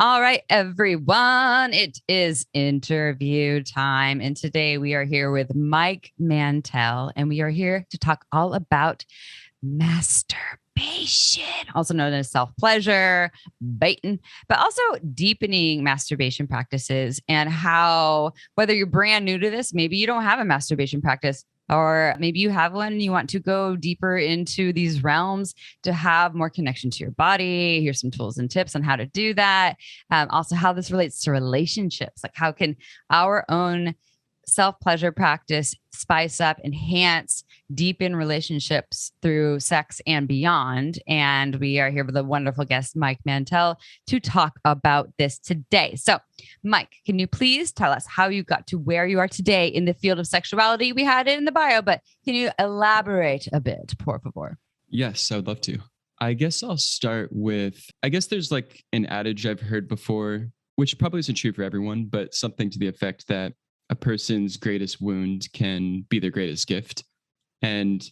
All right, everyone. It is interview time. And today we are here with Mike Mantell, and we are here to talk all about masturbation, also known as self pleasure, Batin, but also deepening masturbation practices and how, whether you're brand new to this, maybe you don't have a masturbation practice, or maybe you have one and you want to go deeper into these realms to have more connection to your body. Here's some tools and tips on how to do that. Also, how this relates to relationships. Like, how can our own self pleasure practice spice up, enhance, deepen relationships through sex and beyond? And we are here with a wonderful guest, Mike Mantell, to talk about this today. So, Mike, can you please tell us how you got to where you are today in the field of sexuality? We had it in the bio, but can you elaborate a bit, por favor? Yes, I would love to. I guess I'll start with, I guess there's like an adage I've heard before, which probably isn't true for everyone, but something to the effect that a person's greatest wound can be their greatest gift. And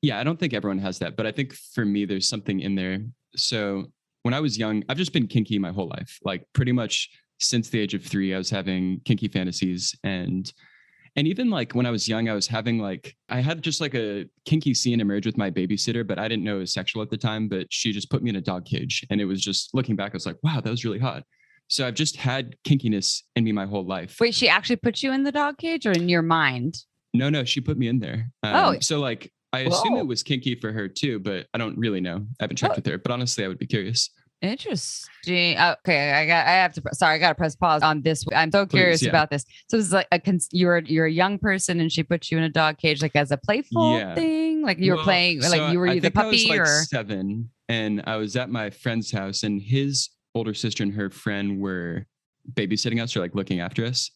yeah, I don't think everyone has that, but I think for me, there's something in there. So when I was young, I've just been kinky my whole life. Like pretty much since the age of 3, I was having kinky fantasies. And even like when I was young, I was having like, I had just like a kinky scene emerge with my babysitter, but I didn't know it was sexual at the time, but she just put me in a dog cage. And it was just, looking back, I was like, wow, that was really hot. So I've just had kinkiness in me my whole life. Wait, she actually put you in the dog cage or in your mind? No, she put me in there. So like, I assume it was kinky for her too, but I don't really know. I haven't checked with her, but honestly, I would be curious. Interesting. Okay, I got to press pause on this. I'm so curious about this. So this is like you're a young person and she put you in a dog cage, like as a playful thing, like you were playing, like you were the puppy, I was like or 7, and I was at my friend's house, and his older sister and her friend were babysitting us or like looking after us,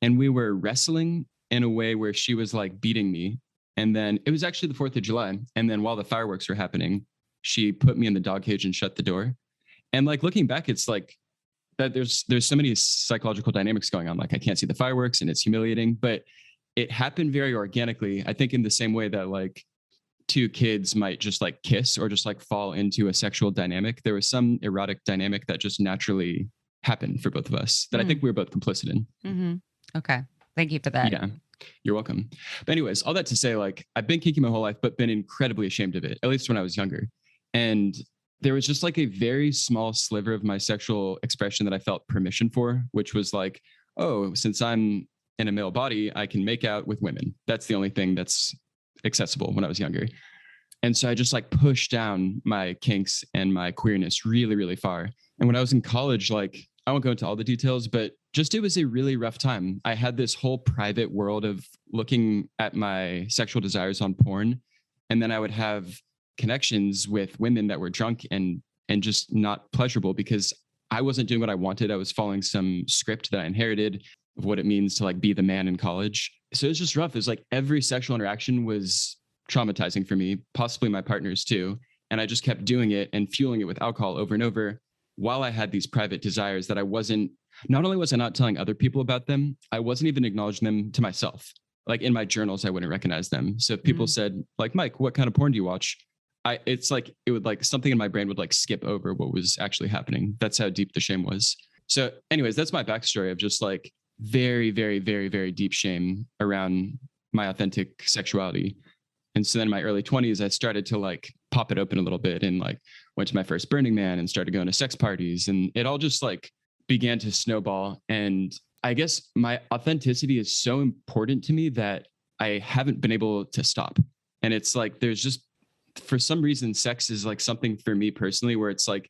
and we were wrestling in a way where she was like beating me, and then it was actually the 4th of July, and then while the fireworks were happening, she put me in the dog cage and shut the door. And like looking back, it's like that there's so many psychological dynamics going on. Like I can't see the fireworks and it's humiliating, but it happened very organically. I think in the same way that like 2 kids might just like kiss or just like fall into a sexual dynamic, there was some erotic dynamic that just naturally happened for both of us that I think we were both complicit in. Mm-hmm. Okay. Thank you for that. Yeah, you're welcome. But anyways, all that to say, like I've been kinky my whole life, but been incredibly ashamed of it, at least when I was younger. And there was just like a very small sliver of my sexual expression that I felt permission for, which was like, oh, since I'm in a male body, I can make out with women. That's the only thing that's accessible when I was younger. And so I just like pushed down my kinks and my queerness really, really far. And when I was in college, like I won't go into all the details, but just it was a really rough time. I had this whole private world of looking at my sexual desires on porn. And then I would have connections with women that were drunk and just not pleasurable because I wasn't doing what I wanted. I was following some script that I inherited of what it means to like be the man in college. So it was just rough. It was like every sexual interaction was traumatizing for me, possibly my partners too. And I just kept doing it and fueling it with alcohol over and over while I had these private desires that I wasn't, not only was I not telling other people about them, I wasn't even acknowledging them to myself. Like in my journals, I wouldn't recognize them. So if people said like, Mike, what kind of porn do you watch? It's like, it would like something in my brain would like skip over what was actually happening. That's how deep the shame was. So anyways, that's my backstory of just like very, very, very, very deep shame around my authentic sexuality. And so then in my early 20s, I started to like pop it open a little bit and like went to my first Burning Man and started going to sex parties. And it all just like began to snowball. And I guess my authenticity is so important to me that I haven't been able to stop. And it's like, there's just, for some reason, sex is like something for me personally, where it's like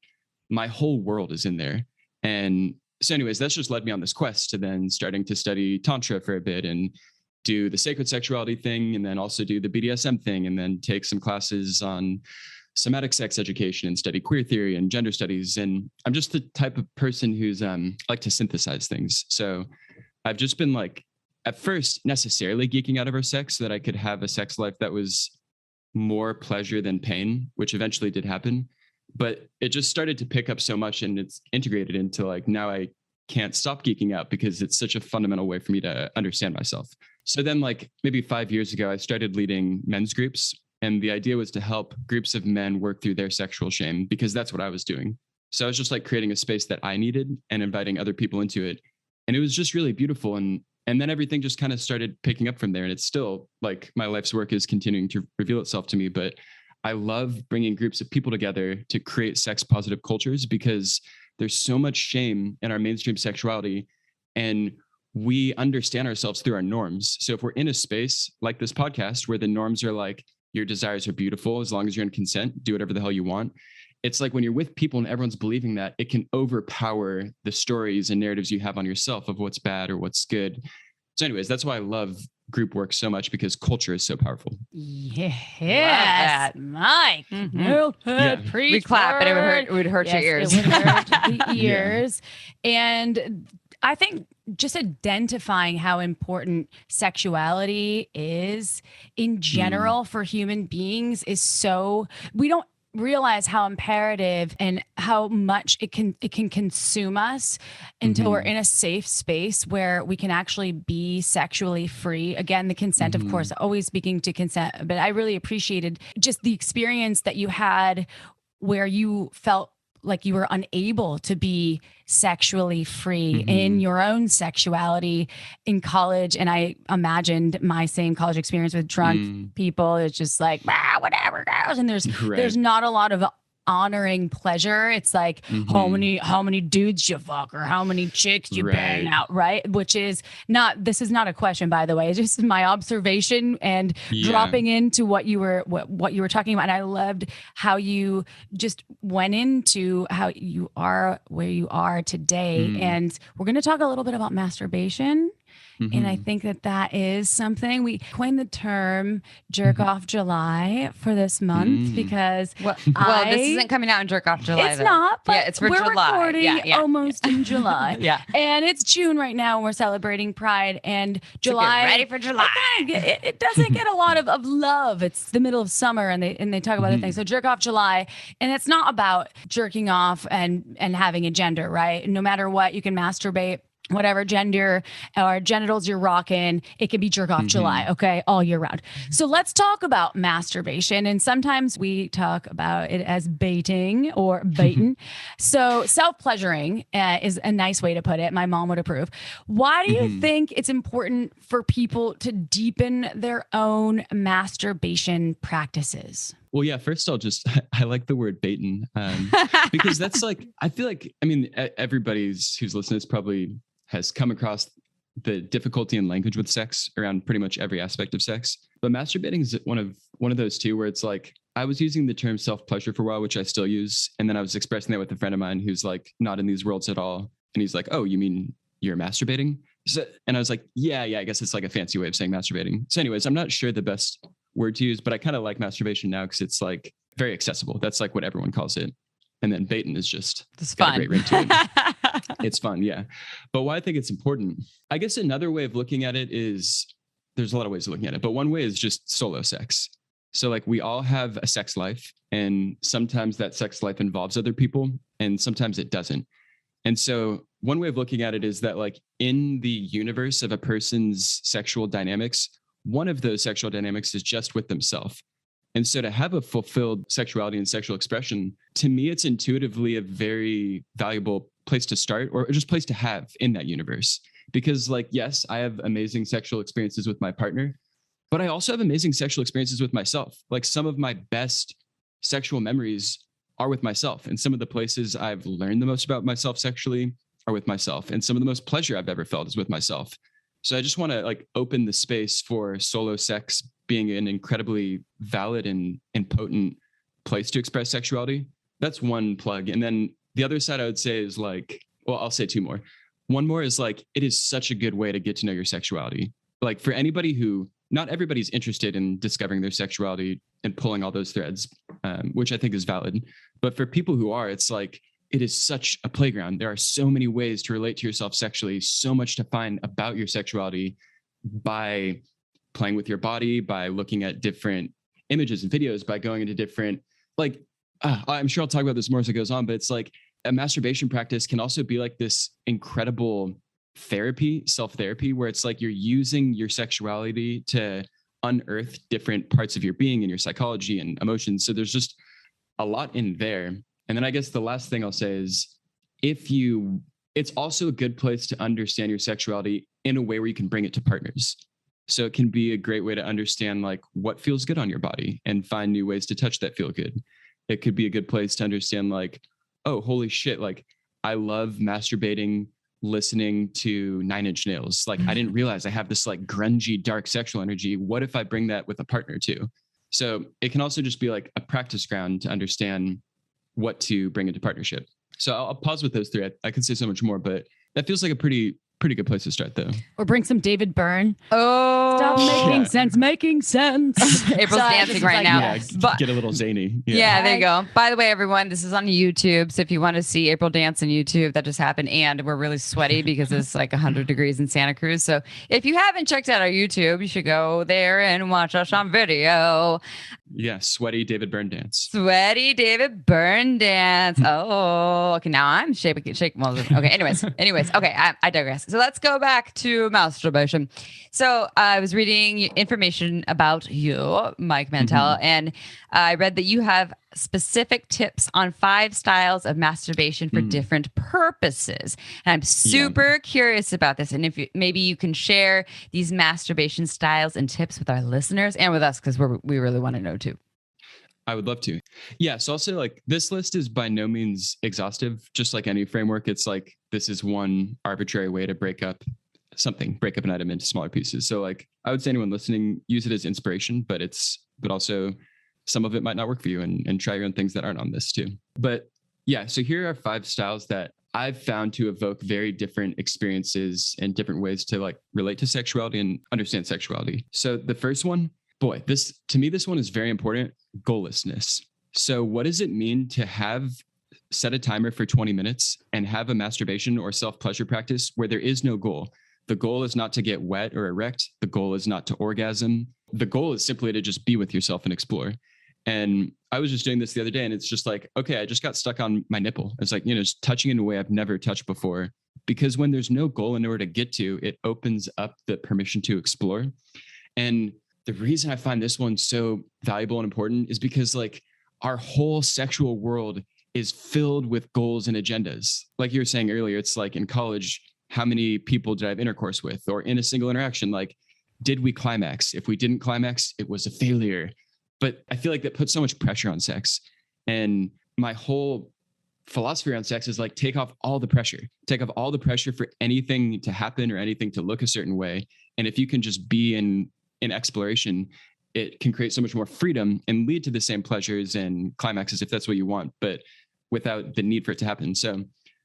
my whole world is in there. And so anyways, that's just led me on this quest to then starting to study Tantra for a bit and do the sacred sexuality thing, and then also do the BDSM thing, and then take some classes on somatic sex education and study queer theory and gender studies. And I'm just the type of person who's like to synthesize things. So I've just been like, at first, necessarily geeking out over sex so that I could have a sex life that was more pleasure than pain, which eventually did happen. But it just started to pick up so much, and it's integrated into like, now I can't stop geeking out because it's such a fundamental way for me to understand myself. So then like maybe 5 years ago, I started leading men's groups. And the idea was to help groups of men work through their sexual shame, because that's what I was doing. So I was just like creating a space that I needed and inviting other people into it. And it was just really beautiful. And then everything just kind of started picking up from there. And it's still like my life's work is continuing to reveal itself to me. But I love bringing groups of people together to create sex positive cultures, because there's so much shame in our mainstream sexuality, and we understand ourselves through our norms. So if we're in a space like this podcast where the norms are like, your desires are beautiful as long as you're in consent, do whatever the hell you want. It's like when you're with people and everyone's believing that, it can overpower the stories and narratives you have on yourself of what's bad or what's good. So anyways, that's why I love group work so much, because culture is so powerful. Yes, Mike. Mm-hmm. We clap, but it would hurt your ears. It would hurt the ears. And I think just identifying how important sexuality is in general for human beings is we don't realize how imperative and how much it can consume us until we're in a safe space where we can actually be sexually free. Again, the consent, of course, always speaking to consent, but I really appreciated just the experience that you had where you felt like you were unable to be sexually free in your own sexuality in college. And I imagined my same college experience with drunk people. It's just like, whatever goes. And there's not a lot of honoring pleasure. It's like how many dudes you fuck or how many chicks you bang out, right? Which is not, this is not a question, by the way. It's just my observation and dropping into what you were talking about. And I loved how you just went into how you are where you are today. And we're going to talk a little bit about masturbation. And I think that is something we coined the term jerk off July for this month because this isn't coming out in jerk off July. It's not, but it's for we're July. recording almost in July. And it's June right now. We're celebrating Pride and July. So get ready for July. It doesn't get a lot of love. It's the middle of summer and they talk about other things. So jerk off July. And it's not about jerking off and having a gender, right? No matter what, you can masturbate. Whatever gender or genitals you're rocking, it can be jerk off July, okay, all year round. So let's talk about masturbation. And sometimes we talk about it as baiting or baiting. So self-pleasuring is a nice way to put it. My mom would approve. Why do you think it's important for people to deepen their own masturbation practices? Well, yeah, first I like the word baiting because that's like, I feel like, I mean, everybody who's listening is probably has come across the difficulty in language with sex around pretty much every aspect of sex. But masturbating is one of those two where it's like, I was using the term self-pleasure for a while, which I still use. And then I was expressing that with a friend of mine who's like not in these worlds at all. And he's like, oh, you mean you're masturbating? So, and I was like, yeah, I guess it's like a fancy way of saying masturbating. So anyways, I'm not sure the best word to use, but I kind of like masturbation now because it's like very accessible. That's like what everyone calls it. And then baiting is just got a great ring to it. It's fun, yeah. But why I think it's important, I guess another way of looking at it is, there's a lot of ways of looking at it, but one way is just solo sex. So like we all have a sex life, and sometimes that sex life involves other people and sometimes it doesn't. And so one way of looking at it is that like in the universe of a person's sexual dynamics, one of those sexual dynamics is just with themselves. And so to have a fulfilled sexuality and sexual expression, to me, it's intuitively a very valuable place to start, or just place to have in that universe. Because like, yes, I have amazing sexual experiences with my partner, but I also have amazing sexual experiences with myself. Like some of my best sexual memories are with myself. And some of the places I've learned the most about myself sexually are with myself. And some of the most pleasure I've ever felt is with myself. So I just want to like open the space for solo sex being an incredibly valid and potent place to express sexuality. That's one plug. And then the other side I would say is like, well, I'll say two more. One more is like, it is such a good way to get to know your sexuality. Like for anybody who, not everybody's interested in discovering their sexuality and pulling all those threads, which I think is valid. But for people who are, it's like, it is such a playground. There are so many ways to relate to yourself sexually, so much to find about your sexuality by playing with your body, by looking at different images and videos, by going into different, like, I'm sure I'll talk about this more as it goes on, but it's like a masturbation practice can also be like this incredible therapy, self-therapy, where it's like you're using your sexuality to unearth different parts of your being and your psychology and emotions. So there's just a lot in there. And then I guess the last thing I'll say is it's also a good place to understand your sexuality in a way where you can bring it to partners. So it can be a great way to understand like what feels good on your body and find new ways to touch that feel good. It could be a good place to understand like, oh, holy shit, like I love masturbating, listening to Nine Inch Nails. Like I didn't realize I have this like grungy, dark sexual energy. What if I bring that with a partner too? So it can also just be like a practice ground to understand what to bring into partnership. So I'll pause with those three. I could say so much more, but that feels like a pretty good place to start though. Or bring some David Byrne. Oh, Stop making sense. April's dancing right now. Yeah, but get a little zany. Yeah, there you go. By the way, everyone, this is on YouTube. So if you want to see April dance on YouTube, that just happened. And we're really sweaty because it's like 100 degrees in Santa Cruz. So if you haven't checked out our YouTube, you should go there and watch us on video. Yeah, sweaty David Byrne dance. Sweaty David Byrne dance. Oh, okay. Now I'm shaking. Well, okay. Anyways. Okay. I digress. So let's go back to masturbation. So I was reading information about you, Mike Mantell, and I read that you have specific tips on 5 styles of masturbation for different purposes. And I'm super curious about this. And if maybe you can share these masturbation styles and tips with our listeners and with us, because we really want to know too. I would love to. Yeah. So I'll say like this list is by no means exhaustive, just like any framework. It's like, this is one arbitrary way to break up an item into smaller pieces. So like, I would say anyone listening, use it as inspiration, but also some of it might not work for you and try your own things that aren't on this too. But yeah, so here are 5 styles that I've found to evoke very different experiences and different ways to like relate to sexuality and understand sexuality. So the first one, this one is very important. Goallessness. So what does it mean to set a timer for 20 minutes and have a masturbation or self-pleasure practice where there is no goal? The goal is not to get wet or erect. The goal is not to orgasm. The goal is simply to just be with yourself and explore. And I was just doing this the other day and it's just like, okay, I just got stuck on my nipple. It's like, just touching in a way I've never touched before. Because when there's no goal in order to get to, it opens up the permission to explore. And the reason I find this one so valuable and important is because like our whole sexual world is filled with goals and agendas. Like you were saying earlier, it's like in college, how many people did I have intercourse with? Or in a single interaction, like, did we climax? If we didn't climax, it was a failure. But I feel like that puts so much pressure on sex. And my whole philosophy around sex is like, take off all the pressure for anything to happen or anything to look a certain way. And if you can just be in exploration, it can create so much more freedom and lead to the same pleasures and climaxes if that's what you want, but without the need for it to happen. So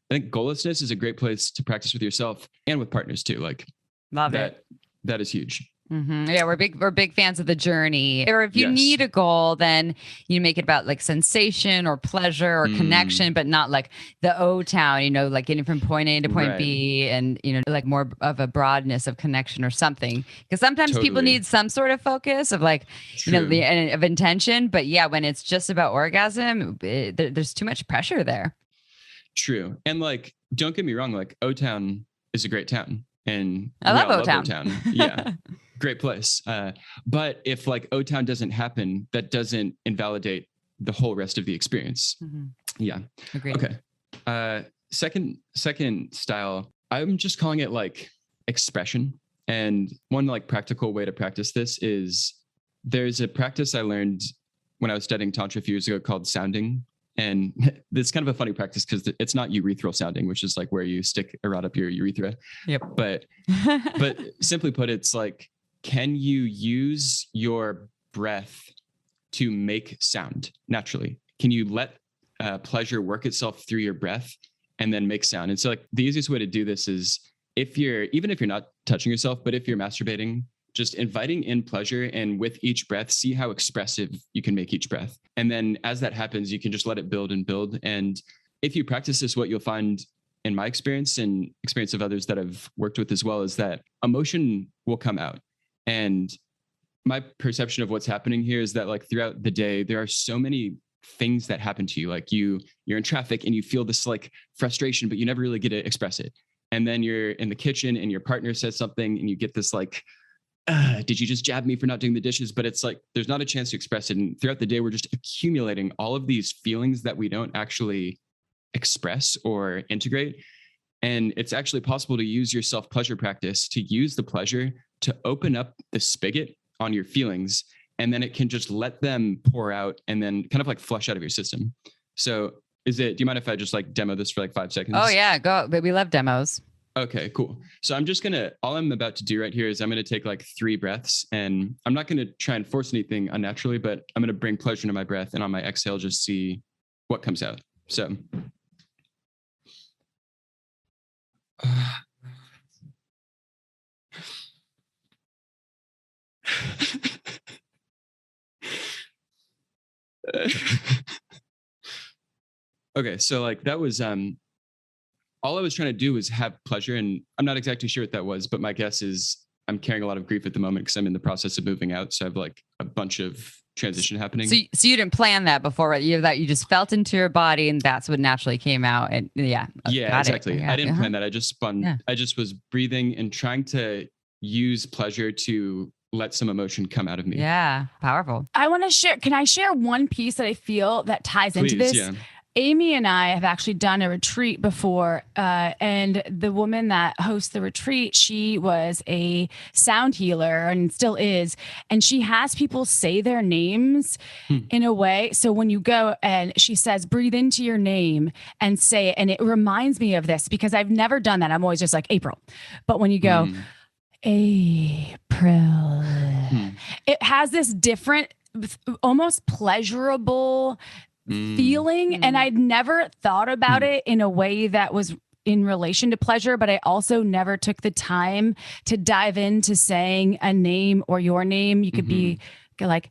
I think goallessness is a great place to practice with yourself and with partners too. Like love it. That is huge. Mm-hmm. Yeah, we're big fans of the journey. Or if you need a goal, then you make it about like sensation or pleasure or connection, but not like the O-town, like getting from point A to point B and, like more of a broadness of connection or something. Because sometimes people need some sort of focus of like, of intention. But yeah, when it's just about orgasm, there's too much pressure there. True. And like, don't get me wrong, like O-town is a great town. And I love O-town. Yeah. Great place. But if like O-town doesn't happen, that doesn't invalidate the whole rest of the experience. Mm-hmm. Yeah. Agreed. Okay. Second style, I'm just calling it like expression. And one like practical way to practice this is there's a practice I learned when I was studying Tantra a few years ago called sounding. And it's kind of a funny practice because it's not urethral sounding, which is like where you stick a rod up your urethra. Yep. But simply put, it's like, can you use your breath to make sound naturally? Can you let pleasure work itself through your breath and then make sound? And so like the easiest way to do this is even if you're not touching yourself, but if you're masturbating, just inviting in pleasure and with each breath, see how expressive you can make each breath. And then as that happens, you can just let it build and build. And if you practice this, what you'll find in my experience and experience of others that I've worked with as well is that emotion will come out. And my perception of what's happening here is that like throughout the day, there are so many things that happen to you. Like you're in traffic and you feel this like frustration, but you never really get to express it. And then you're in the kitchen and your partner says something and you get this like did you just jab me for not doing the dishes? But it's like, there's not a chance to express it. And throughout the day, we're just accumulating all of these feelings that we don't actually express or integrate. And it's actually possible to use your self-pleasure practice to use the pleasure to open up the spigot on your feelings. And then it can just let them pour out and then kind of like flush out of your system. So do you mind if I just like demo this for like 5 seconds? Oh yeah, go. But we love demos. Okay, cool. So all I'm about to do right here is I'm going to take like 3 breaths, and I'm not going to try and force anything unnaturally, but I'm going to bring pleasure into my breath, and on my exhale, just see what comes out. So. Okay, so like that was all I was trying to do was have pleasure, and I'm not exactly sure what that was, but my guess is I'm carrying a lot of grief at the moment because I'm in the process of moving out, so I have like a bunch of transition happening. So you didn't plan that before, right? You just felt into your body, and that's what naturally came out. And yeah, exactly. I didn't plan that. I just spun. Yeah. I just was breathing and trying to use pleasure to let some emotion come out of me. Yeah, powerful. I want to share. Can I share one piece that I feel that ties into this? Yeah. Amy and I have actually done a retreat before, and the woman that hosts the retreat, she was a sound healer and still is, and she has people say their names in a way. So when you go and she says, breathe into your name and say it, and it reminds me of this because I've never done that. I'm always just like April. But when you go, April, it has this different, almost pleasurable feeling. And I'd never thought about it in a way that was in relation to pleasure, but I also never took the time to dive into saying a name or your name. You could be like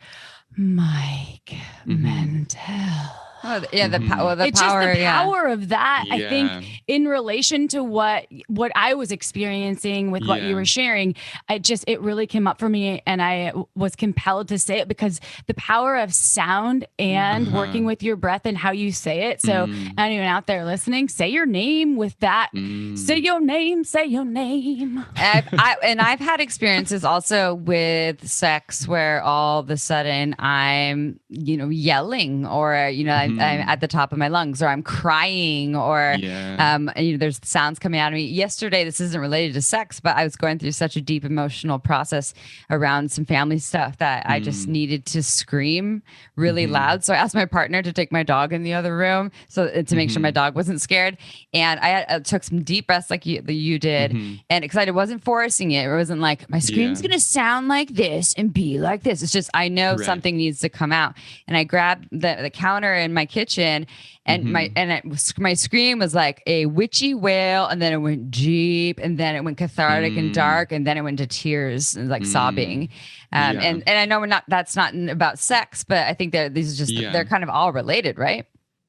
Mike Mantell. Oh, yeah, the power. It's power, just the power of that. Yeah. I think in relation to what I was experiencing with what you were sharing, it really came up for me, and I was compelled to say it because the power of sound and working with your breath and how you say it. So anyone out there listening, say your name with that. Say your name. Say your name. I've had experiences also with sex where all of a sudden I'm, yelling, or I'm at the top of my lungs, or I'm crying, or there's sounds coming out of me. Yesterday, this isn't related to sex, but I was going through such a deep emotional process around some family stuff that I just needed to scream really loud. So I asked my partner to take my dog in the other room to make sure my dog wasn't scared. And I took some deep breaths like you did, and because I wasn't forcing it. It wasn't like my scream's gonna sound like this and be like this. It's just I know something needs to come out, and I grabbed the counter in my kitchen, and my scream was like a witchy wail, and then it went deep, and then it went cathartic and dark, and then it went to tears and like sobbing. And I know that's not about sex, but I think that these are just they're kind of all related, right?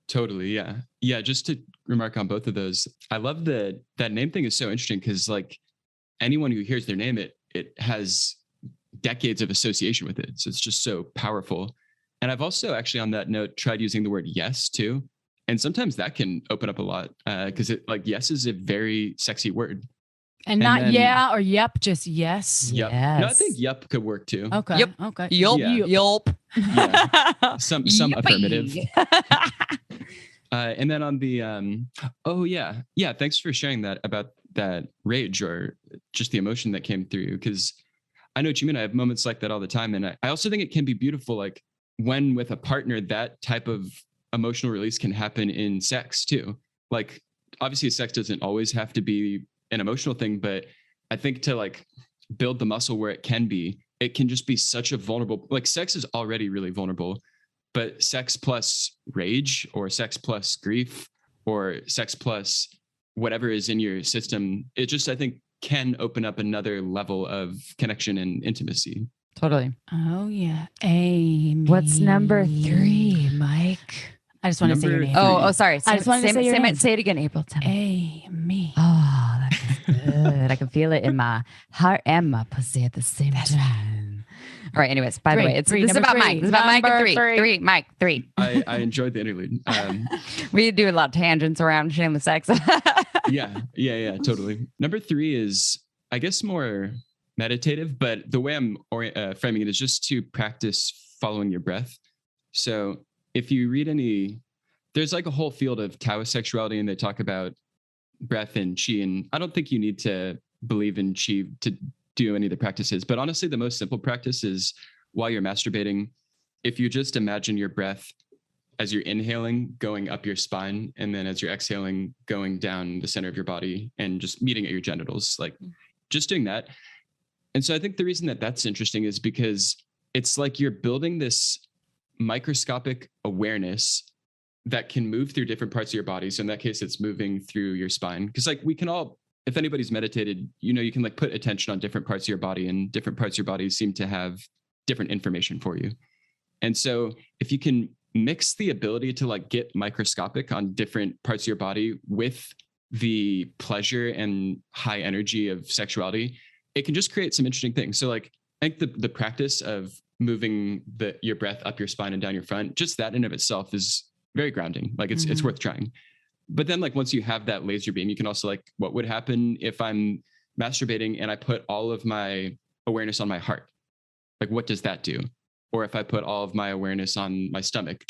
Totally. Yeah. Just to remark on both of those, I love that name thing is so interesting because like anyone who hears their name, it has decades of association with it. So it's just so powerful. And I've also actually on that note tried using the word yes too. And sometimes that can open up a lot because yes is a very sexy word. And not then, yeah or yep, just yes. Yep. Yes. No, I think yep could work too. Okay. Yep. Okay. Yelp. Yeah. Yelp. Yeah. Some Yippee. affirmative. And then on the thanks for sharing that about that rage or just the emotion that came through, because I know what you mean. I have moments like that all the time, and I also think it can be beautiful, like when with a partner, that type of emotional release can happen in sex too. Like obviously sex doesn't always have to be an emotional thing, but I think to like build the muscle where it can just be such a vulnerable, like sex is already really vulnerable, but sex plus rage or sex plus grief or sex plus whatever is in your system, it just, I think can open up another level of connection and intimacy. Totally. Oh yeah. Amy. What's number 3, Mike? I just want to say your name. Oh, sorry. I just want to say your name. Say it again, April. Amy. Oh, that's good. I can feel it in my heart and my pussy at the same time. All right. Anyways, by the way, this is about Mike. This is about Mike and 3. Mike, 3. I enjoyed the interlude. We do a lot of tangents around shameless sex. Yeah, totally. Number 3 is, I guess, more meditative, but the way I'm framing it is just to practice following your breath. So if you read there's like a whole field of Taoist sexuality, and they talk about breath and chi. And I don't think you need to believe in chi to do any of the practices, but honestly, the most simple practice is while you're masturbating, if you just imagine your breath as you're inhaling going up your spine, and then as you're exhaling going down the center of your body and just meeting at your genitals, like just doing that. And so I think the reason that that's interesting is because it's like you're building this microscopic awareness that can move through different parts of your body. So in that case, it's moving through your spine. Because like we can all, if anybody's meditated, you can like put attention on different parts of your body, and different parts of your body seem to have different information for you. And so if you can mix the ability to like get microscopic on different parts of your body with the pleasure and high energy of sexuality, it can just create some interesting things. So like, I think the practice of moving your breath up your spine and down your front, just that in of itself is very grounding. Like it's worth trying. But then like, once you have that laser beam, you can also like, what would happen if I'm masturbating and I put all of my awareness on my heart? Like, what does that do? Or if I put all of my awareness on my stomach,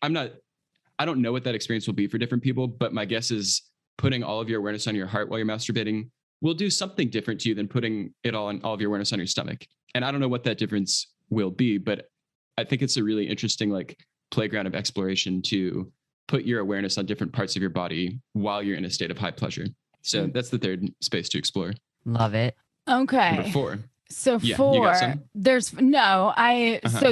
I don't know what that experience will be for different people, but my guess is putting all of your awareness on your heart while you're masturbating will do something different to you than putting all of your awareness on your stomach. And I don't know what that difference will be, but I think it's a really interesting like playground of exploration to put your awareness on different parts of your body while you're in a state of high pleasure. So that's the third space to explore. Love it. Okay. Number 4. So 4, so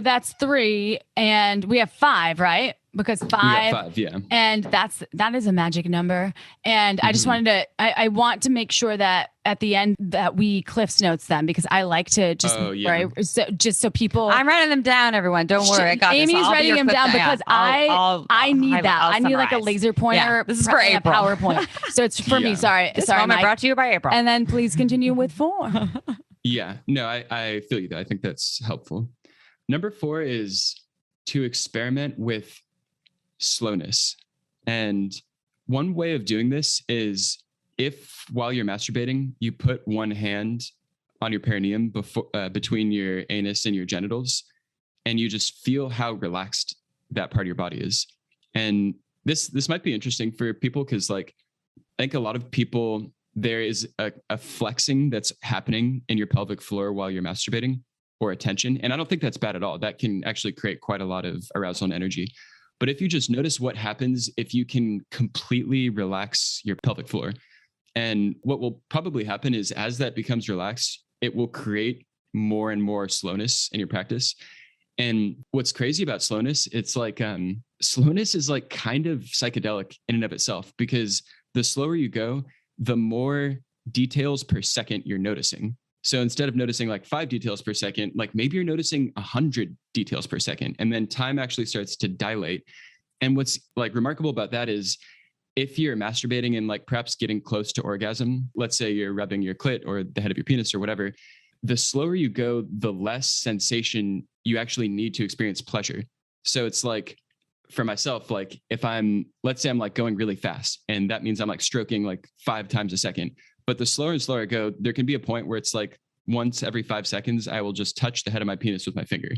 that's 3, and we have 5, right? Because 5, we got 5, yeah. And that is a magic number. And I just wanted to, I want to make sure that at the end that we Cliff's notes them, because I like to just, right? So just so people. I'm writing them down, everyone. Don't worry. I got this. Amy's writing them down because I need that. I need like a laser pointer. Yeah, this is for April. A PowerPoint. So it's for me. Sorry. This sorry, moment Mike. brought to you by April. And then please continue with 4. Yeah, no, I feel you though. I think that's helpful. Number 4 is to experiment with slowness. And one way of doing this is if while you're masturbating, you put one hand on your perineum between your anus and your genitals, and you just feel how relaxed that part of your body is. And this might be interesting for people because like I think a lot of people, there is a flexing that's happening in your pelvic floor while you're masturbating, or a tension. And I don't think that's bad at all. That can actually create quite a lot of arousal and energy. But if you just notice what happens if you can completely relax your pelvic floor, and what will probably happen is as that becomes relaxed, it will create more and more slowness in your practice. And what's crazy about slowness, it's like slowness is like kind of psychedelic in and of itself, because the slower you go, the more details per second you're noticing. So instead of noticing like 5 details per second, like maybe you're noticing 100 details per second, and then time actually starts to dilate. And what's like remarkable about that is if you're masturbating and like perhaps getting close to orgasm, let's say you're rubbing your clit or the head of your penis or whatever, the slower you go, the less sensation you actually need to experience pleasure. So it's like, for myself, like if let's say I'm like going really fast, and that means I'm like stroking like 5 times a second, but the slower and slower I go, there can be a point where it's like once every 5 seconds, I will just touch the head of my penis with my finger.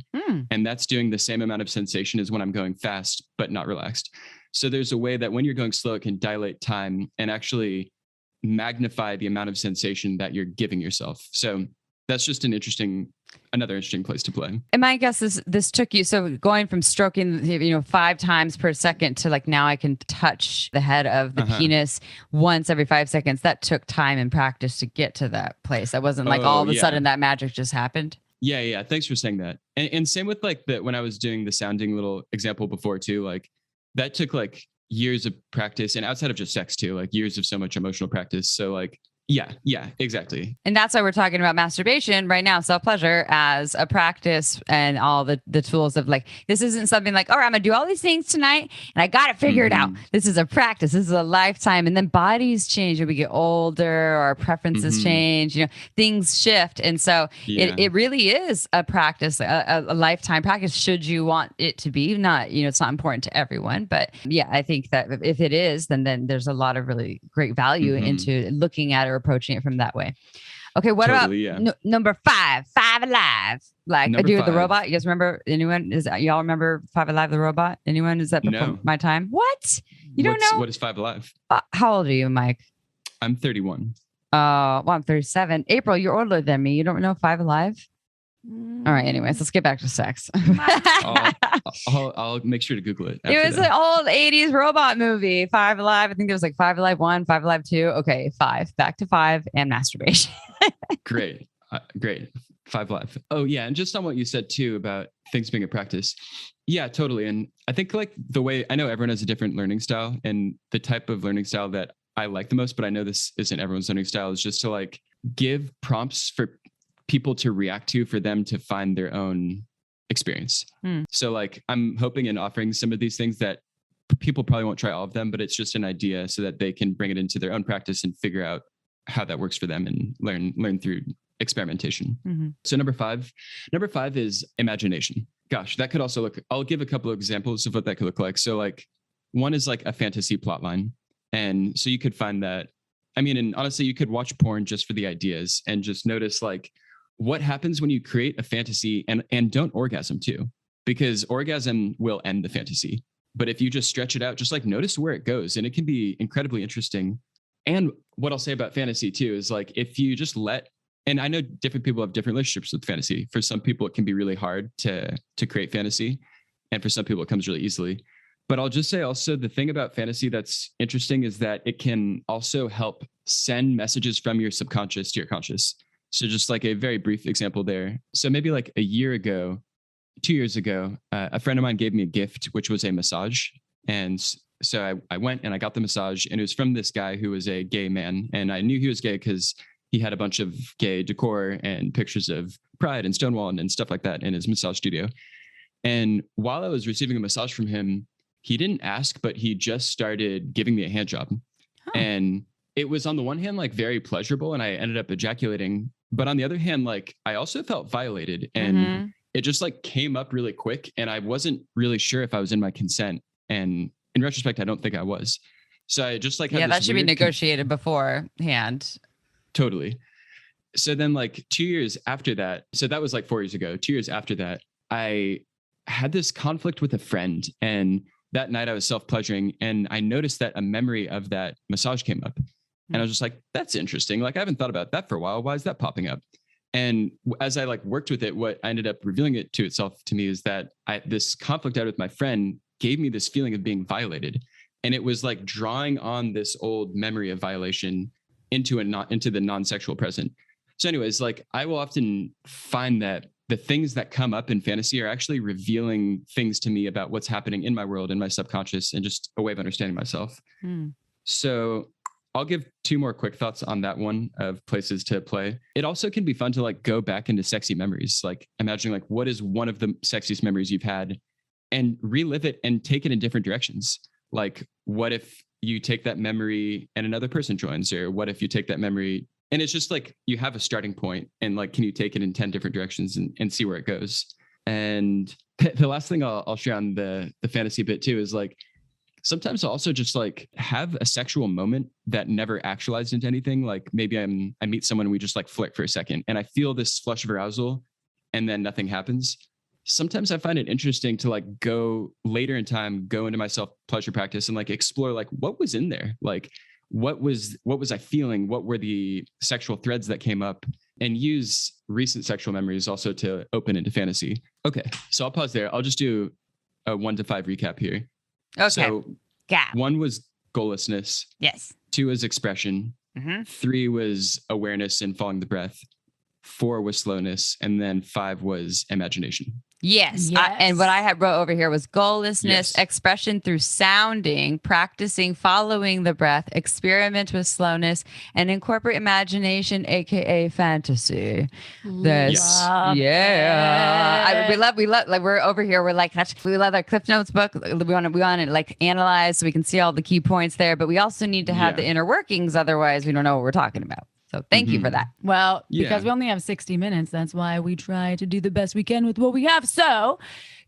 And that's doing the same amount of sensation as when I'm going fast, but not relaxed. So there's a way that when you're going slow, it can dilate time and actually magnify the amount of sensation that you're giving yourself. So that's just another interesting place to play. And my guess is this took you, so going from stroking, 5 times per second to like now I can touch the head of the penis once every 5 seconds. That took time and practice to get to that place. That wasn't like all of a sudden that magic just happened. Yeah. Thanks for saying that. And same with like when I was doing the sounding little example before too, like that took like years of practice, and outside of just sex too, like years of so much emotional practice. So like, yeah, exactly. And that's why we're talking about masturbation right now, self-pleasure as a practice, and all the tools of like, this isn't something like, all right, I'm gonna do all these things tonight and I got it figured out. This is a practice. This is a lifetime. And then bodies change as we get older, our preferences change, things shift. And so it really is a practice, a lifetime practice, should you want it to be. Not, it's not important to everyone, but yeah, I think that if it is, then there's a lot of really great value into looking at it or approaching it from that way. Okay, what Totally, about yeah. number 5, Five Alive? Like Number Dude, the 5. robot. You guys remember? Anyone? Y'all remember Five Alive, the robot? Anyone? Is that before No. my time? What? You don't know? What is Five Alive? How old are you, Mike? I'm 31. Well, I'm 37. April, you're older than me. You don't know Five Alive? All right. Anyways, let's get back to sex. I'll make sure to Google it. It was an old 80s robot movie, Five Alive. I think there was like Five Alive 1, Five Alive 2. Okay, 5. Back to 5 and masturbation. Great. Great. Five Alive. Oh, yeah. And just on what you said too about things being a practice. Yeah, totally. And I think like the way I know everyone has a different learning style, and the type of learning style that I like the most, but I know this isn't everyone's learning style, is just to like give prompts for people to react to, for them to find their own experience. So like I'm hoping and offering some of these things that people probably won't try all of them, but it's just an idea so that they can bring it into their own practice and figure out how that works for them and learn through experimentation. So number five is imagination. Gosh, that could also look, I'll give a couple of examples of what that could look like. So like one is like a fantasy plot line. And so you could find that, I mean, and honestly, you could watch porn just for the ideas and just notice like what happens when you create a fantasy and don't orgasm too, because orgasm will end the fantasy. But if you just stretch it out, just like notice where it goes, and it can be incredibly interesting. And what I'll say about fantasy too is like, if you just and I know different people have different relationships with fantasy. For some people, it can be really hard to create fantasy. And for some people, it comes really easily. But I'll just say also the thing about fantasy that's interesting is that it can also help send messages from your subconscious to your conscious. So just like a very brief example there. So maybe like a year ago, 2 years ago, a friend of mine gave me a gift, which was a massage. And so I went and I got the massage, and it was from this guy who was a gay man. And I knew he was gay because he had a bunch of gay decor and pictures of Pride and Stonewall and stuff like that in his massage studio. And while I was receiving a massage from him, he didn't ask, but he just started giving me a hand job. And it was on the one hand, like very pleasurable, and I ended up ejaculating. But on the other hand, like I also felt violated, and it just like came up really quick, and I wasn't really sure if I was in my consent. And in retrospect, I don't think I was. So I just like, that should be negotiated beforehand. Totally. So then like 2 years after that, so that was like 4 years ago, 2 years after that, I had this conflict with a friend, and that night I was self-pleasuring, and I noticed that a memory of that massage came up. And I was just like, that's interesting. Like, I haven't thought about that for a while. Why is that popping up? And as I like worked with it, what I ended up revealing it to itself to me is that this conflict I had with my friend gave me this feeling of being violated. And it was like drawing on this old memory of violation into the non-sexual present. So anyways, like I will often find that the things that come up in fantasy are actually revealing things to me about what's happening in my world, in my subconscious, and just a way of understanding myself. So I'll give 2 more quick thoughts on that one of places to play. It also can be fun to like go back into sexy memories, like imagining like what is one of the sexiest memories you've had, and relive it and take it in different directions. Like what if you take that memory and another person joins, or what if you take that memory and it's just like you have a starting point, and like can you take it in 10 different directions and see where it goes. And the last thing I'll share on the fantasy bit too is like sometimes I'll also just like have a sexual moment that never actualized into anything. Like maybe I meet someone and we just like flirt for a second, and I feel this flush of arousal, and then nothing happens. Sometimes I find it interesting to like go later in time, go into my self-pleasure practice and like explore like what was in there, like what was I feeling, what were the sexual threads that came up, and use recent sexual memories also to open into fantasy. Okay, so I'll pause there. I'll just do a 1 to 5 recap here. Okay. So 1 was goallessness. Yes. 2 was expression. 3 was awareness and following the breath. 4 was slowness. And then 5 was imagination. Yes. And what I had wrote over here was goallessness, expression through sounding, practicing, following the breath, experiment with slowness, and incorporate imagination, aka fantasy. That's we love like we're over here. We're like we love our Cliff Notes book. We want to like analyze so we can see all the key points there, but we also need to have the inner workings. Otherwise, we don't know what we're talking about. So thank you for that. Well, because we only have 60 minutes, that's why we try to do the best we can with what we have. So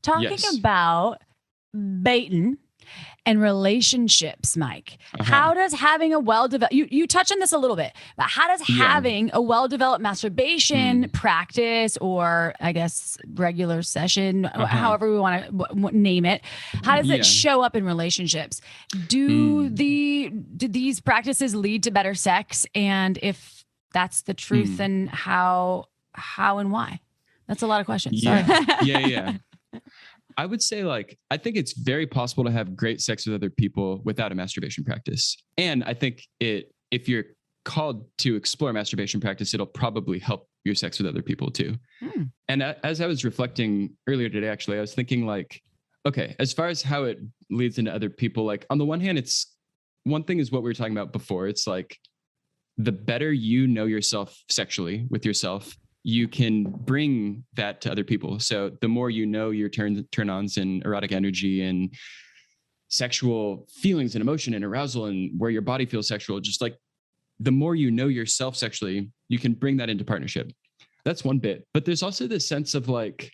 talking about Batin, and relationships, Mike. How does having a well-developed, you touched on this a little bit, but how does having a well-developed masturbation practice, or I guess regular session, however we want to name it, how does it show up in relationships? Do these practices lead to better sex? And if that's the truth, then how and why? That's a lot of questions. Sorry. Yeah. I would say, like, I think it's very possible to have great sex with other people without a masturbation practice. And I think if you're called to explore masturbation practice, it'll probably help your sex with other people too. And as I was reflecting earlier today, actually, I was thinking, like, okay, as far as how it leads into other people, like, on the one hand, it's one thing is what we were talking about before. It's like, the better you know yourself sexually with yourself, you can bring that to other people. So the more you know your turn-ons and erotic energy and sexual feelings and emotion and arousal and where your body feels sexual, just like the more you know yourself sexually, you can bring that into partnership. That's one bit. But there's also this sense of, like,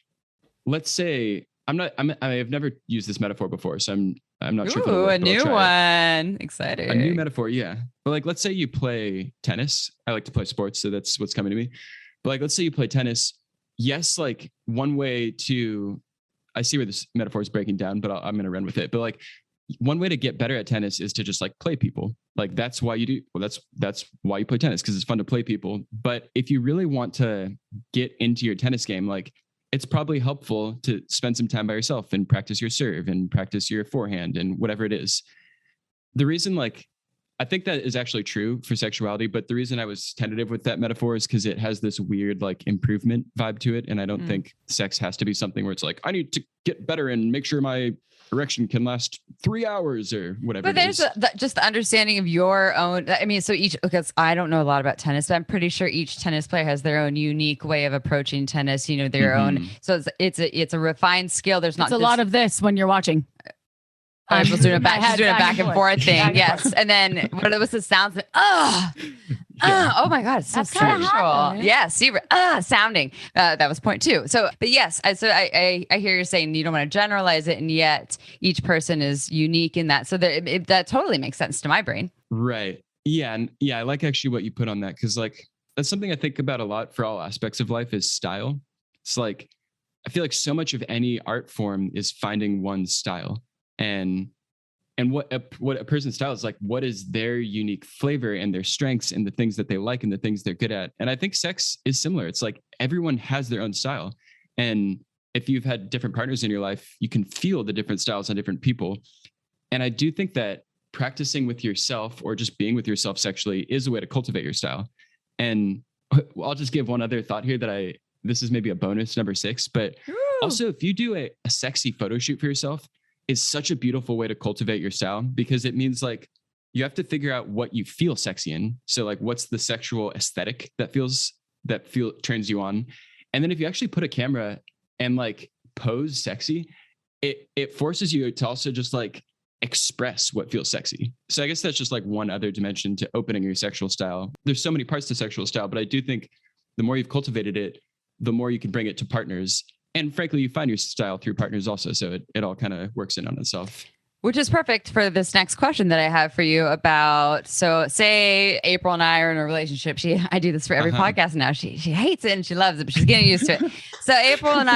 let's say I've never used this metaphor before, so I'm not sure if it'll work, a new one. Exciting. A new metaphor, yeah. But like, let's say you play tennis. I like to play sports, so that's what's coming to me. But like, let's say you play tennis. Yes, like one way to, I see where this metaphor is breaking down, but I'm going to run with it. But like, one way to get better at tennis is to just like play people. Like, that's why you do. Well, that's why you play tennis, because it's fun to play people. But if you really want to get into your tennis game, like, it's probably helpful to spend some time by yourself and practice your serve and practice your forehand and whatever it is. The reason, like, I think that is actually true for sexuality, but the reason I was tentative with that metaphor is because it has this weird, like, improvement vibe to it. And I don't think sex has to be something where it's like, I need to get better and make sure my erection can last 3 hours or whatever. But there's just the understanding of your own. I mean, so because I don't know a lot about tennis, but I'm pretty sure each tennis player has their own unique way of approaching tennis, their own. So it's a refined skill. There's not a lot of this when you're watching. She's doing a back and forth thing. Yes. And then what was the sounds? Oh my God. It's so sensual. Yeah. See, sounding. That was point 2. So, but yes, I hear you saying you don't want to generalize it, and yet each person is unique in that. So that totally makes sense to my brain. Right. Yeah. And yeah, I like actually what you put on that, because like, that's something I think about a lot for all aspects of life is style. It's like, I feel like so much of any art form is finding one style. And what a person's style is, like, what is their unique flavor and their strengths and the things that they like and the things they're good at. And I think sex is similar. It's like everyone has their own style. And if you've had different partners in your life, you can feel the different styles on different people. And I do think that practicing with yourself or just being with yourself sexually is a way to cultivate your style. And I'll just give one other thought here this is maybe a bonus, number 6, but also if you do a sexy photo shoot for yourself, is such a beautiful way to cultivate your style, because it means, like, you have to figure out what you feel sexy in. So like, what's the sexual aesthetic that turns you on? And then if you actually put a camera and like pose sexy, it forces you to also just like express what feels sexy. So I guess that's just like one other dimension to opening your sexual style. There's so many parts to sexual style, but I do think the more you've cultivated it, the more you can bring it to partners. And frankly, you find your style through partners also. So it all kind of works in on itself. Which is perfect for this next question that I have for you about, so say April and I are in a relationship. I do this for every podcast now. She hates it and she loves it, but she's getting used to it. So April and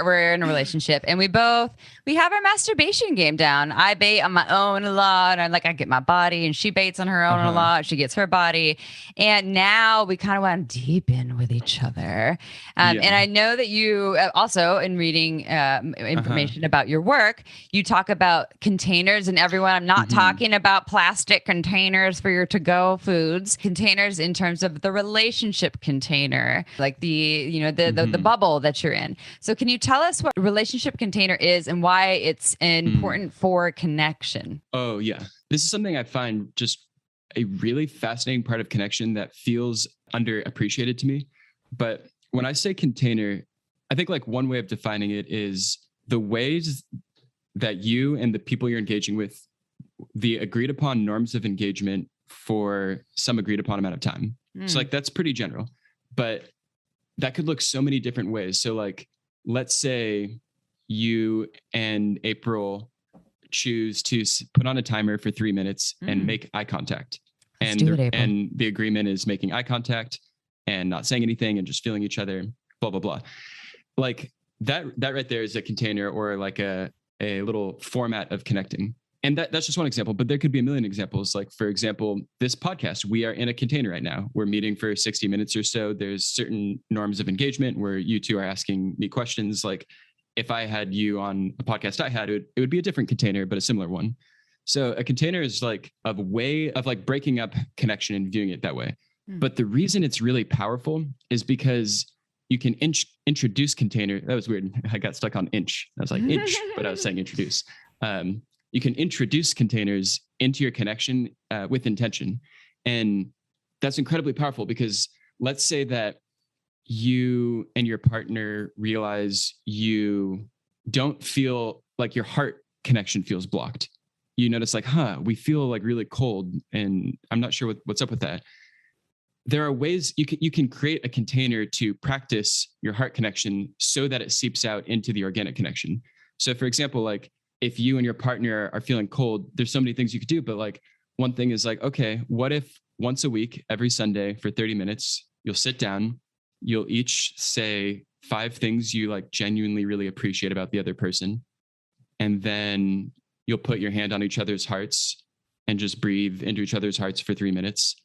we're in a relationship, and we have our masturbation game down. I bait on my own a lot. I get my body, and she baits on her own a lot. She gets her body. And now we kind of went deep in with each other. And I know that you also, in reading information about your work, you talk about containers. And everyone, I'm not talking about plastic containers for your to-go foods, containers in terms of the relationship container, like the bubble that you're in. So can you tell us what a relationship container is and why it's important for connection? Oh yeah. This is something I find just a really fascinating part of connection that feels underappreciated to me. But when I say container, I think like one way of defining it is the ways that you and the people you're engaging with, the agreed upon norms of engagement for some agreed upon amount of time. So like, that's pretty general, but that could look so many different ways. So like, let's say you and April choose to put on a timer for 3 minutes and make eye contact. Let's do it, April. And the agreement is making eye contact and not saying anything and just feeling each other, blah, blah, blah. Like that right there is a container or like a little format of connecting. And that's just one example, but there could be a million examples. Like, for example, this podcast, we are in a container right now. We're meeting for 60 minutes or so. There's certain norms of engagement where you two are asking me questions. Like if I had you on a podcast I had, it would be a different container, but a similar one. So a container is like a way of like breaking up connection and viewing it that way. But the reason it's really powerful is because you can introduce container. That was weird. I got stuck on inch. I was like inch, but I was saying introduce. You can introduce containers into your connection with intention. And that's incredibly powerful because let's say that you and your partner realize you don't feel like your heart connection feels blocked. You notice like, we feel like really cold and I'm not sure what's up with that. There are ways you can create a container to practice your heart connection so that it seeps out into the organic connection. So for example, like if you and your partner are feeling cold, there's so many things you could do. But like one thing is like, okay, what if once a week, every Sunday for 30 minutes, you'll sit down, you'll each say 5 things you like genuinely really appreciate about the other person. And then you'll put your hand on each other's hearts and just breathe into each other's hearts for 3 minutes.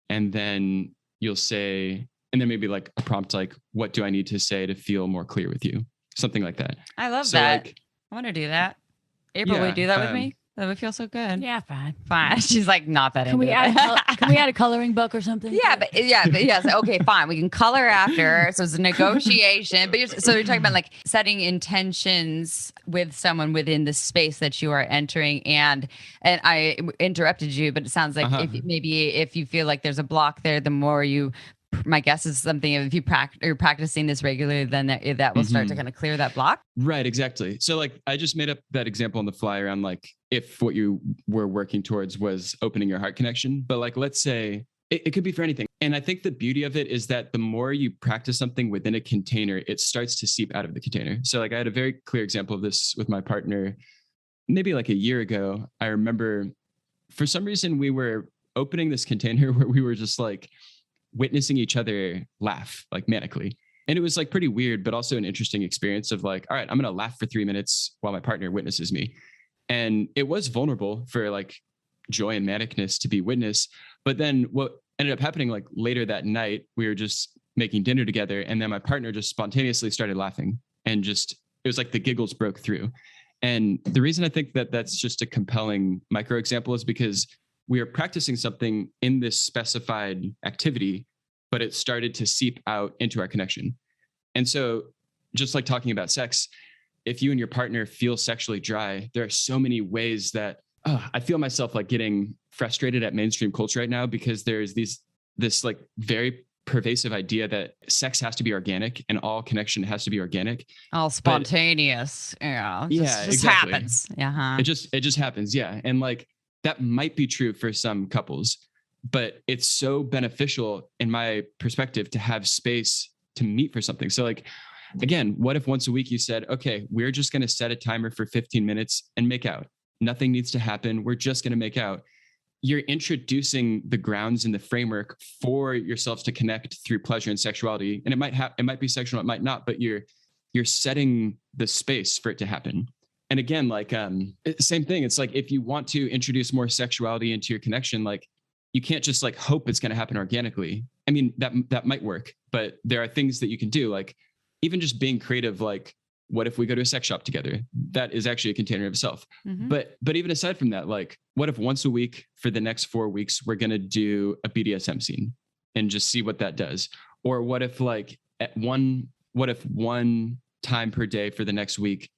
And then you'll say, and then maybe like a prompt, like, what do I need to say to feel more clear with you? Something like that. I love that. Like, I want to do that. April, will you do that with me? That would feel so good. Yeah, fine. Fine. She's like, not that. Can we add a coloring book or something? Yeah, but yes. Okay, fine. We can color after. So it's a negotiation. But you're talking about like setting intentions with someone within the space that you are entering. And I interrupted you, but it sounds like if you feel like there's a block there, the more you. My guess is something if you're practicing this regularly, then that will start to kind of clear that block. Right, exactly. So like I just made up that example on the fly around like if what you were working towards was opening your heart connection. But like let's say it could be for anything. And I think the beauty of it is that the more you practice something within a container, it starts to seep out of the container. So like I had a very clear example of this with my partner maybe like a year ago. I remember for some reason we were opening this container where we were just like witnessing each other laugh like manically. And it was like pretty weird, but also an interesting experience of like, all right, I'm going to laugh for 3 minutes while my partner witnesses me. And it was vulnerable for like joy and manicness to be witnessed. But then what ended up happening like later that night, we were just making dinner together. And then my partner just spontaneously started laughing and just, it was like the giggles broke through. And the reason I think that that's just a compelling micro example is because we are practicing something in this specified activity, but it started to seep out into our connection. And so just like talking about sex, if you and your partner feel sexually dry, there are so many ways that I feel myself like getting frustrated at mainstream culture right now because there's this like very pervasive idea that sex has to be organic and all connection has to be organic. All spontaneous. Just exactly. Happens. Uh-huh. It just happens. Yeah. And like, that might be true for some couples, but it's so beneficial in my perspective to have space to meet for something. So like, again, what if once a week you said, okay, we're just going to set a timer for 15 minutes and make out. Nothing needs to happen. We're just going to make out. You're introducing the grounds and the framework for yourselves to connect through pleasure and sexuality. And it might be sexual, it might not, but you're setting the space for it to happen. And again, like, same thing. It's like, if you want to introduce more sexuality into your connection, like you can't just like hope it's going to happen organically. I mean, that might work, but there are things that you can do. Like even just being creative, like what if we go to a sex shop together? That is actually a container of itself. Mm-hmm. But even aside from that, like what if once a week for the next 4 weeks, we're going to do a BDSM scene and just see what that does? Or what if one time per day for the next week,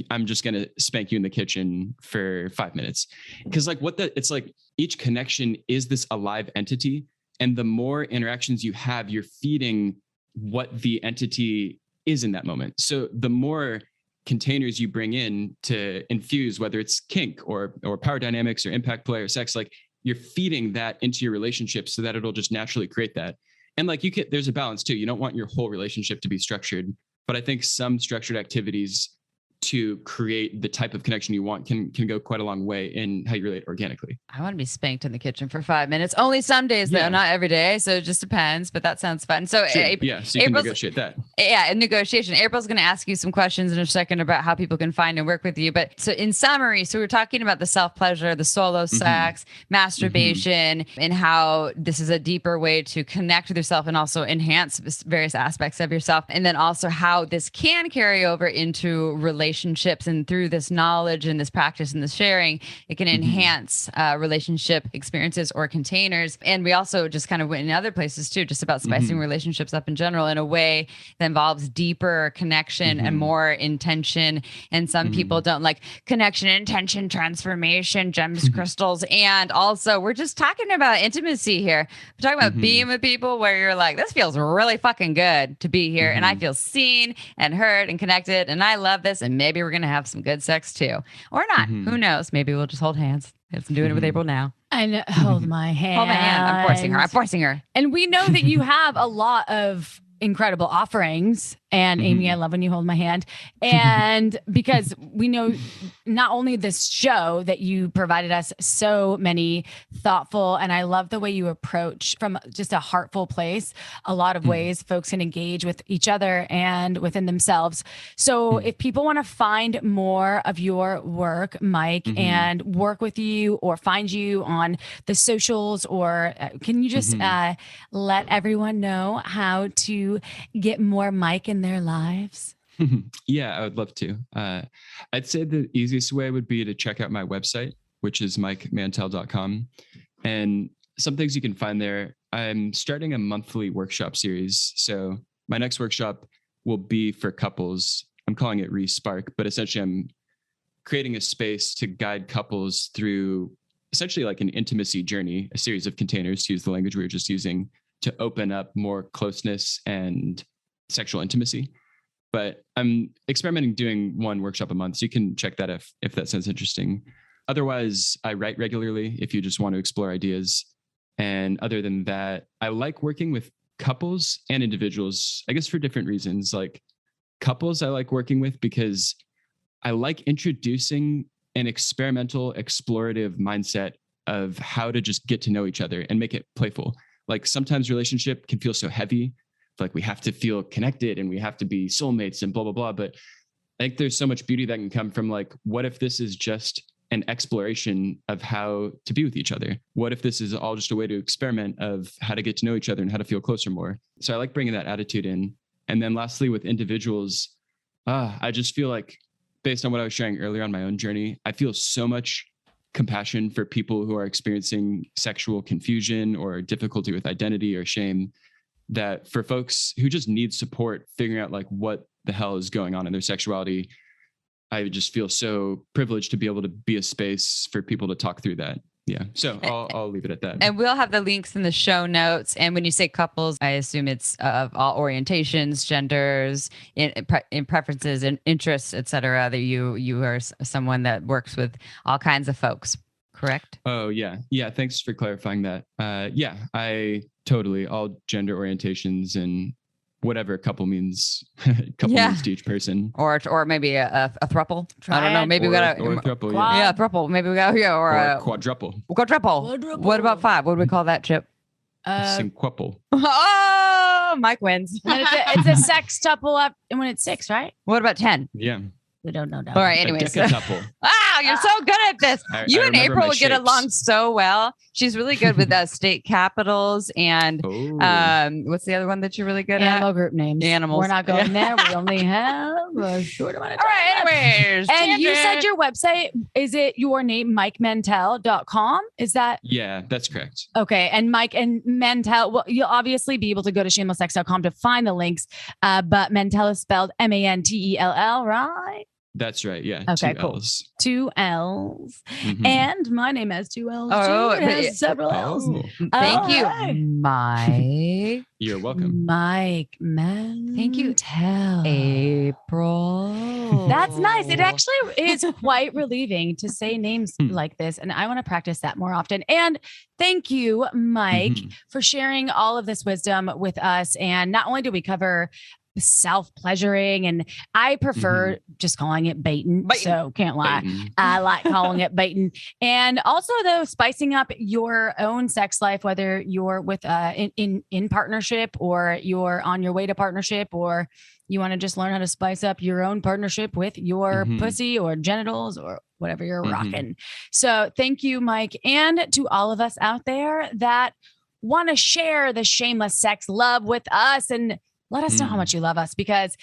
I'm just going to spank you in the kitchen for 5 minutes. Because like it's like each connection is this alive entity. And the more interactions you have, you're feeding what the entity is in that moment. So the more containers you bring in to infuse, whether it's kink or power dynamics or impact play or sex, like you're feeding that into your relationship so that it'll just naturally create that. And like there's a balance too. You don't want your whole relationship to be structured, but I think some structured activities to create the type of connection you want can go quite a long way in how you relate organically. I want to be spanked in the kitchen for 5 minutes. Only some days though, not every day. So it just depends, but that sounds fun. So sure. So you can negotiate that. Yeah, in negotiation. April's going to ask you some questions in a second about how people can find and work with you. But so in summary, so we're talking about the self-pleasure, the solo sex, masturbation, and how this is a deeper way to connect with yourself and also enhance various aspects of yourself. And then also how this can carry over into relationships, and through this knowledge and this practice and this sharing, it can enhance relationship experiences or containers. And we also just kind of went in other places too, just about spicing relationships up in general in a way that involves deeper connection and more intention. And some people don't like connection, intention, transformation, gems, crystals. And also we're just talking about intimacy here. We're talking about being with people where you're like, this feels really fucking good to be here. And I feel seen and heard and connected. And I love this. And maybe we're going to have some good sex too, or not. Who knows? Maybe we'll just hold hands. I'm doing it with April now. And hold my hand. Hold my hand. I'm forcing her. And we know that you have a lot of incredible offerings. And Amy, I love when you hold my hand. And because we know not only this show that you provided us so many thoughtful, and I love the way you approach from just a heartful place, a lot of ways folks can engage with each other and within themselves. So if people want to find more of your work, Mike, and work with you or find you on the socials, or can you just let everyone know how to get more Mike in their lives? Yeah, I would love to. I'd say the easiest way would be to check out my website, which is mouth-gasmic.com. And some things you can find there. I'm starting a monthly workshop series. So my next workshop will be for couples. I'm calling it Re-Spark, but essentially I'm creating a space to guide couples through essentially like an intimacy journey, a series of containers, to use the language we were just using, to open up more closeness and sexual intimacy. But I'm experimenting doing one workshop a month. So you can check that if that sounds interesting. Otherwise, I write regularly if you just want to explore ideas. And other than that, I like working with couples and individuals, I guess for different reasons. Like couples I like working with because I like introducing an experimental, explorative mindset of how to just get to know each other and make it playful. Like sometimes relationship can feel so heavy, like we have to feel connected and we have to be soulmates and blah, blah, blah. But I think there's so much beauty that can come from like, what if this is just an exploration of how to be with each other? What if this is all just a way to experiment of how to get to know each other and how to feel closer more? So I like bringing that attitude in. And then lastly, with individuals, I just feel like based on what I was sharing earlier on my own journey, I feel so much compassion for people who are experiencing sexual confusion or difficulty with identity or shame, that for folks who just need support figuring out like what the hell is going on in their sexuality, I just feel so privileged to be able to be a space for people to talk through that. Yeah. So I'll leave it at that. And we'll have the links in the show notes. And when you say couples, I assume it's of all orientations, genders, in preferences and interests, et cetera, that you are someone that works with all kinds of folks, correct? Oh, yeah. Yeah. Thanks for clarifying that. Yeah, I totally all gender orientations and whatever couple means, means to each person, or maybe a throuple. I don't know. Maybe we got a throuple. Yeah, throuple. Maybe we got or a quadruple. Quadruple. What about 5? What do we call that, Chip? Quintuple. Oh, Mike wins. It's a sextuple up, and when it's 6, right? What about 10? Yeah. We don't know. All right. Anyways. Wow, you're so good at this. You and April would get along so well. She's really good with state capitals and what's the other one that you're really good at? Animal group names. Animals. We're not going there. We only have a short amount of time. All right. Anyways. And you said your website, is it your name, MikeMantell.com? Is that? Yeah, that's correct. Okay. And Mike and Mantell, well, you'll obviously be able to go to shamelesssex.com to find the links. But Mantell is spelled Mantell, right? That's right. Yeah. Okay, 2 cool. L's. 2 L's. And my name has 2 L's. Oh, it has several L's. Thank you, Mike. You're welcome. Mike, man. Thank you, Tell. April. That's nice. It actually is quite relieving to say names like this. And I want to practice that more often. And thank you, Mike, for sharing all of this wisdom with us. And not only do we cover self-pleasuring. And I prefer just calling it Batin. So can't lie. I like calling it Batin. And also though, spicing up your own sex life, whether you're with in partnership or you're on your way to partnership, or you want to just learn how to spice up your own partnership with your pussy or genitals or whatever you're rocking. So thank you, Mike. And to all of us out there that want to share the shameless sex love with us, and let us know how much you love us, because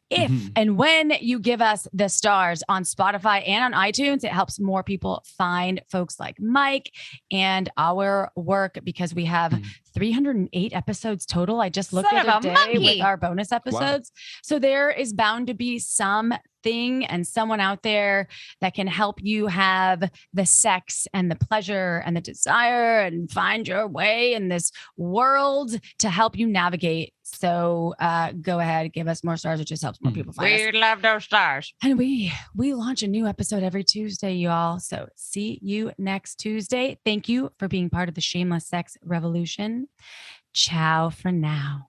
if and when you give us the stars on Spotify and on iTunes, it helps more people find folks like Mike and our work, because we have 308 episodes total. I just looked the other day with our bonus episodes. Wow. So there is bound to be something and someone out there that can help you have the sex and the pleasure and the desire and find your way in this world to help you navigate. So go ahead, give us more stars. It just helps more people find us. We love those stars. And we launch a new episode every Tuesday, y'all. So see you next Tuesday. Thank you for being part of the Shameless Sex Revolution. Ciao for now.